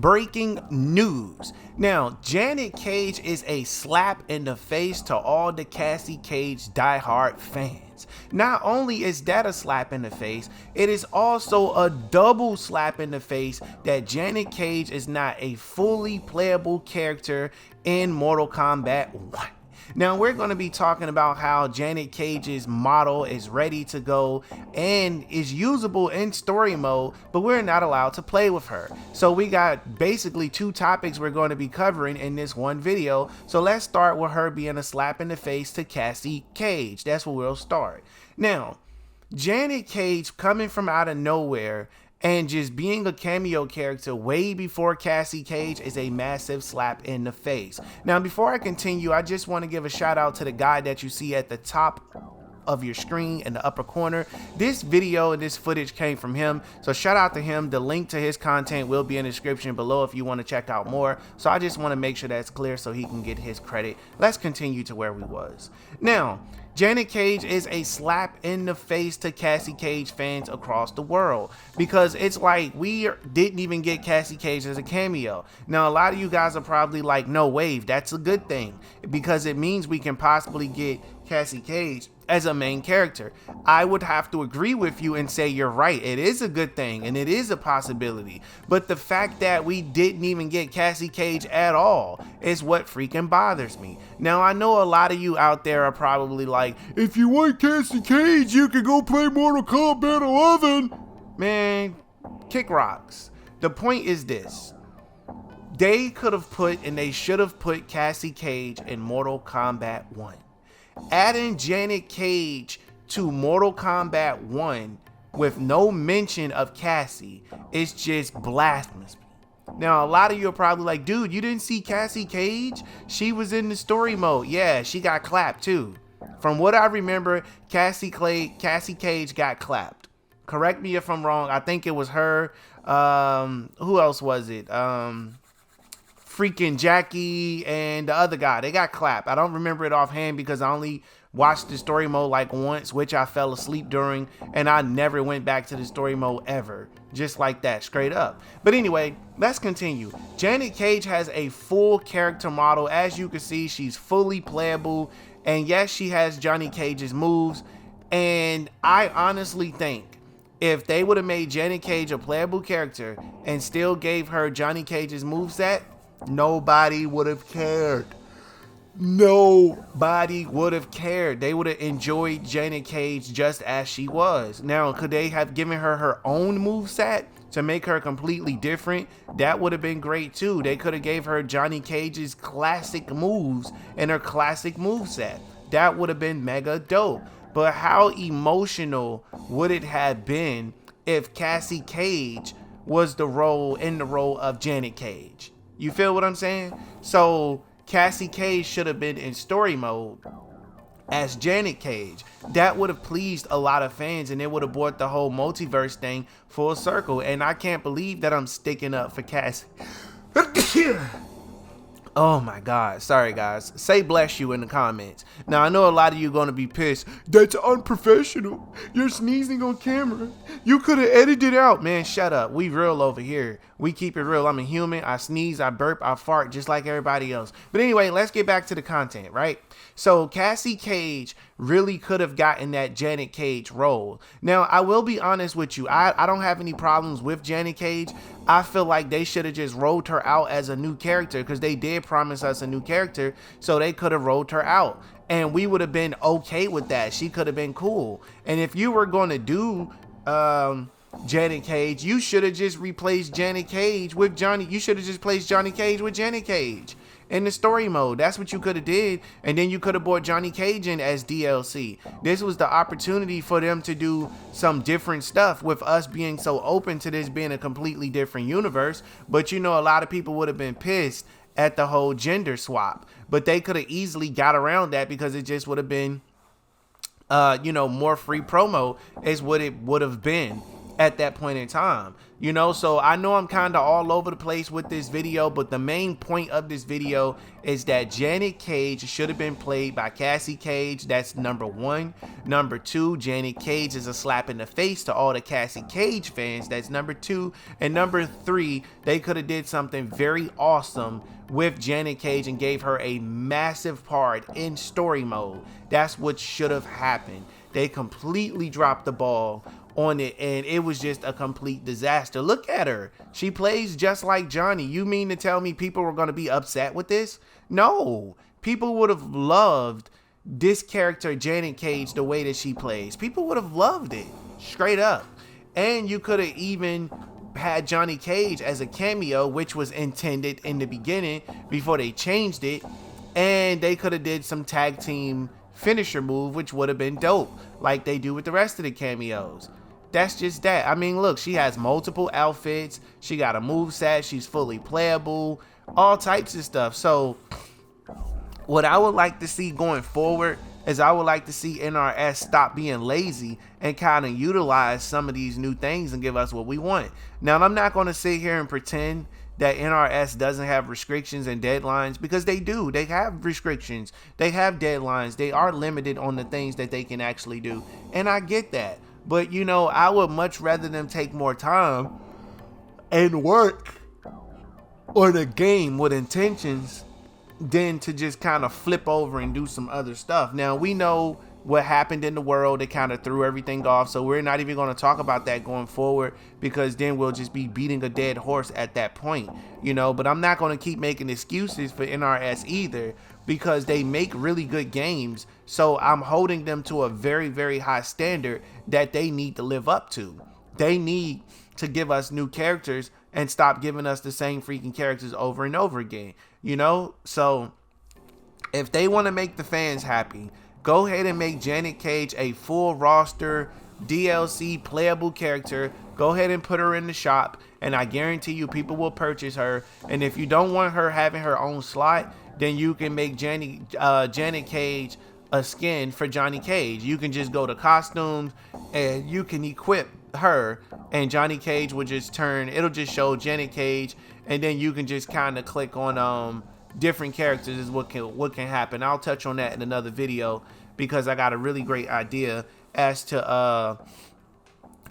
breaking news. Now, Janet Cage is a slap in the face to all the Cassie Cage diehard fans. Not only is that a slap in the face, it is also a double slap in the face that Janet Cage is not a fully playable character in Mortal Kombat 1. Now we're going to be talking about how Janet Cage's model is ready to go and is usable in story mode, but we're not allowed to play with her. So we got basically two topics we're going to be covering in this one video. So let's start with her being a slap in the face to Cassie Cage. That's where we'll start. Now, Janet Cage coming from out of nowhere and just being a cameo character way before Cassie Cage is a massive slap in the face. Now, before I continue, I just want to give a shout out to the guy that you see at the top of your screen in the upper corner. This video and this footage came from him, so shout out to him. The link to his content will be in the description below if you want to check out more. So I just want to make sure that's clear so he can get his credit. Let's continue to where we was. Now, Janet Cage is a slap in the face to Cassie Cage fans across the world, because it's like we didn't even get Cassie Cage as a cameo. Now, a lot of you guys are probably like, no, Wave, that's a good thing, because it means we can possibly get Cassie Cage as a main character. I would have to agree with you and say you're right. It is a good thing and it is a possibility. But the fact that we didn't even get Cassie Cage at all is what freaking bothers me. Now, I know a lot of you out there are probably like, if you want Cassie Cage, you can go play Mortal Kombat 11. Man, kick rocks. The point is this. They could have put and they should have put Cassie Cage in Mortal Kombat 1. Adding Janet Cage to Mortal Kombat 1 with no mention of Cassie is just blasphemous. Now, a lot of you are probably like, dude, you didn't see Cassie Cage? She was in the story mode. Yeah, she got clapped too. From what I remember, Cassie Cage got clapped. Correct me if I'm wrong. I think it was her. Who else was it? Freaking Jackie and the other guy, they got clapped. I don't remember it offhand because I only watched the story mode like once, which I fell asleep during, and I never went back to the story mode ever. Just like that, straight up. But anyway, let's continue. Janet Cage has a full character model. As you can see, she's fully playable, and yes, she has Johnny Cage's moves. And I honestly think if they would have made Janet Cage a playable character and still gave her Johnny Cage's moveset, nobody would have cared. Nobody would have cared. They would have enjoyed Janet Cage just as she was. Now, could they have given her her own moveset to make her completely different? That would have been great too. They could have gave her Johnny Cage's classic moves and her classic moveset. That would have been mega dope. But how emotional would it have been if Cassie Cage was in the role of Janet Cage? You feel what I'm saying? So Cassie Cage should have been in story mode as Janet Cage. That would have pleased a lot of fans and it would have brought the whole multiverse thing full circle. And I can't believe that I'm sticking up for Cassie. Oh my God. Sorry guys. Say bless you in the comments. Now I know a lot of you are going to be pissed. That's unprofessional. You're sneezing on camera. You could have edited it out. Man, shut up. We real over here. We keep it real. I'm a human. I sneeze, I burp, I fart just like everybody else. But anyway, let's get back to the content, right? So Cassie Cage really could have gotten that Janet Cage role. Now, I will be honest with you. I don't have any problems with Janet Cage. I feel like they should have just rolled her out as a new character because they did promise us a new character. So they could have rolled her out and we would have been okay with that. She could have been cool. And if you were going to do Janet Cage, you should have just replaced Janet Cage with Johnny. You should have just placed Johnny Cage with Janet Cage in the story mode. That's what you could have did. And then you could have brought Johnny Cage in as DLC. This was the opportunity for them to do some different stuff with us being so open to this being a completely different universe. But you know, a lot of people would have been pissed at the whole gender swap, but they could have easily got around that because it just would have been, you know, more free promo is what it would have been. at that point in time, you know. So I know I'm kind of all over the place with this video, but the main point of this video is that Janet Cage should have been played by Cassie Cage. That's number one. Number two, Janet Cage is a slap in the face to all the Cassie Cage fans. That's number two. And number three, they could have did something very awesome with Janet Cage and gave her a massive part in story mode. That's what should have happened. They completely dropped the ball on it, and it was just a complete disaster. Look at her. She plays just like Johnny. You mean to tell me people were going to be upset with this? No. People would have loved this character, Janet Cage, the way that she plays. People would have loved it. Straight up. And you could have even had Johnny Cage as a cameo, which was intended in the beginning before they changed it. And they could have did some tag team finisher move, which would have been dope, like they do with the rest of the cameos. That's just that. I mean, look, she has multiple outfits. She got a moveset. She's fully playable. All types of stuff. So what I would like to see going forward is I would like to see NRS stop being lazy and kind of utilize some of these new things and give us what we want. Now, I'm not going to sit here and pretend that NRS doesn't have restrictions and deadlines, because they do. They have restrictions. They have deadlines. They are limited on the things that they can actually do. And I get that. But, you know, I would much rather them take more time and work on a game with intentions than to just kind of flip over and do some other stuff. Now, we know what happened in the world. It kind of threw everything off. So we're not even going to talk about that going forward, because then we'll just be beating a dead horse at that point, you know. But I'm not going to keep making excuses for NRS either, because they make really good games. So I'm holding them to a very, very high standard that they need to live up to. They need to give us new characters and stop giving us the same freaking characters over and over again, you know. So if they want to make the fans happy, go ahead and make Janet Cage a full roster DLC playable character. Go ahead and put her in the shop, and I guarantee you people will purchase her. And if you don't want her having her own slot, then you can make Janet Cage a skin for Johnny Cage. You can just go to costumes and you can equip her, and Johnny Cage will just turn, it'll just show Janet Cage, and then you can just kind of click on different characters is what can happen. I'll touch on that in another video, because I got a really great idea as to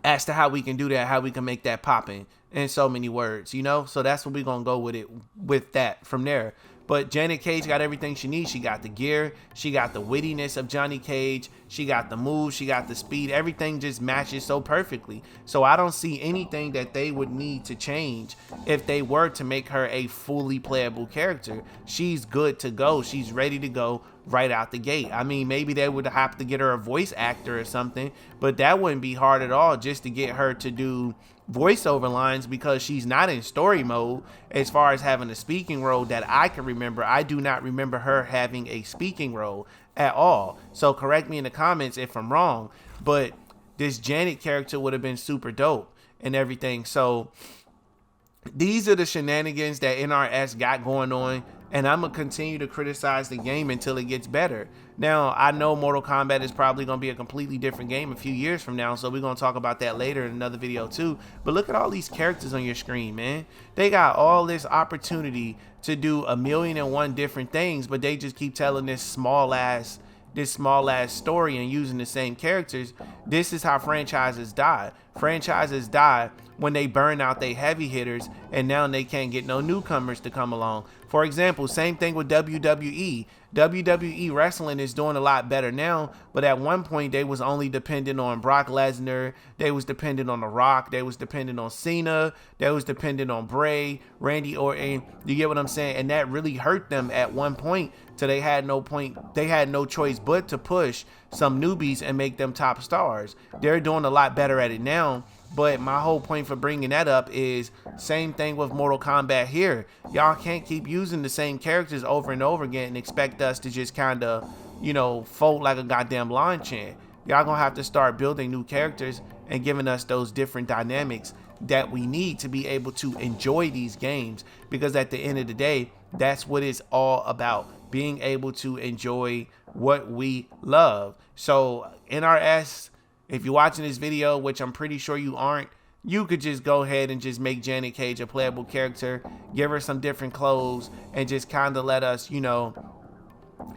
how we can do that, how we can make that popping in so many words, you know. So that's what we're gonna go with that from there. But Janet Cage got everything she needs. She got the gear, she got the wittiness of Johnny Cage, she got the moves, she got the speed. Everything just matches so perfectly. So I don't see anything that they would need to change if they were to make her a fully playable character. She's good to go. She's ready to go right out the gate. I mean, maybe they would have to get her a voice actor or something, but that wouldn't be hard at all, just to get her to do voiceover lines, because she's not in story mode as far as having a speaking role that I can remember. I do not remember her having a speaking role at all. So correct me in the comments if I'm wrong, but this Janet character would have been super dope and everything. So these are the shenanigans that NRS got going on, and I'm going to continue to criticize the game until it gets better. Now, I know Mortal Kombat is probably going to be a completely different game a few years from now, so we're going to talk about that later in another video too. But look at all these characters on your screen, man. They got all this opportunity to do 1,000,001 different things, but they just keep telling this small ass story and using the same characters. This is how franchises die. Franchises die when they burn out their heavy hitters, and now they can't get no newcomers to come along. For example, same thing with WWE. WWE wrestling is doing a lot better now, but at one point they was only dependent on Brock Lesnar, they was dependent on The Rock, they was dependent on Cena, they was dependent on Bray, Randy Orton. You get what I'm saying? And that really hurt them at one point, till they had no choice but to push some newbies and make them top stars. They're doing a lot better at it now. But my whole point for bringing that up is same thing with Mortal Kombat here. Y'all can't keep using the same characters over and over again and expect us to just kind of, you know, fold like a goddamn lawn chair. Y'all gonna have to start building new characters and giving us those different dynamics that we need to be able to enjoy these games. Because at the end of the day, that's what it's all about, being able to enjoy what we love. So NRS, if you're watching this video, which I'm pretty sure you aren't, you could just go ahead and just make Janet Cage a playable character, give her some different clothes, and just kind of let us, you know,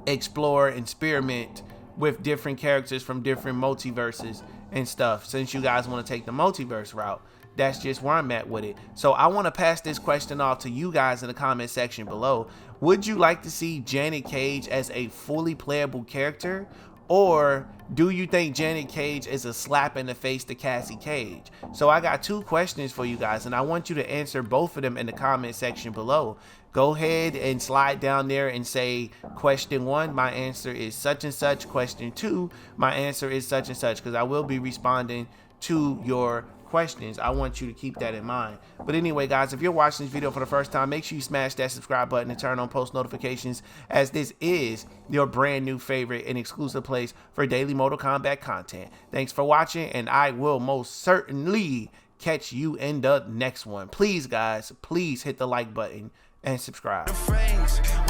explore and experiment with different characters from different multiverses and stuff. Since you guys want to take the multiverse route, that's just where I'm at with it. So I want to pass this question off to you guys in the comment section below. Would you like to see Janet Cage as a fully playable character, or do you think Janet Cage is a slap in the face to Cassie Cage? So I got 2 questions for you guys, and I want you to answer both of them in the comment section below. Go ahead and slide down there and say, question 1, my answer is such and such. Question 2, my answer is such and such, because I will be responding to your questions. I want you to keep that in mind. But anyway, guys, if you're watching this video for the first time, make sure you smash that subscribe button and turn on post notifications, as this is your brand new favorite and exclusive place for daily Mortal Kombat content. Thanks for watching, and I will most certainly catch you in the next one. Please, guys, please hit the like button and subscribe.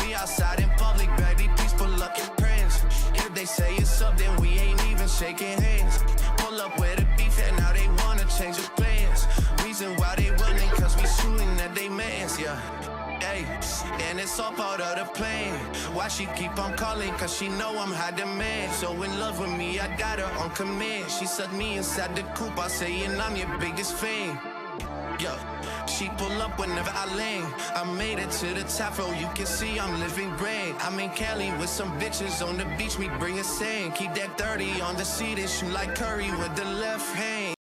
We outside in public, baby, please pull up your friends. If they say it's something, we ain't even shaking hands. Pull up with a beef and now they wanna change the plans. Reason why they running, cause we shooting at they mans, yeah. Hey, and it's all part of the plan. Why she keep on calling, cause she know I'm high demand. So in love with me, I got her on command. She sucked me inside the coop, I saying I'm your biggest fan. Yo, she pull up whenever I land. I made it to the top row, you can see I'm living grand. I'm in Cali with some bitches on the beach, me bringing sand. Keep that 30 on the seat and shoot like Curry with the left hand.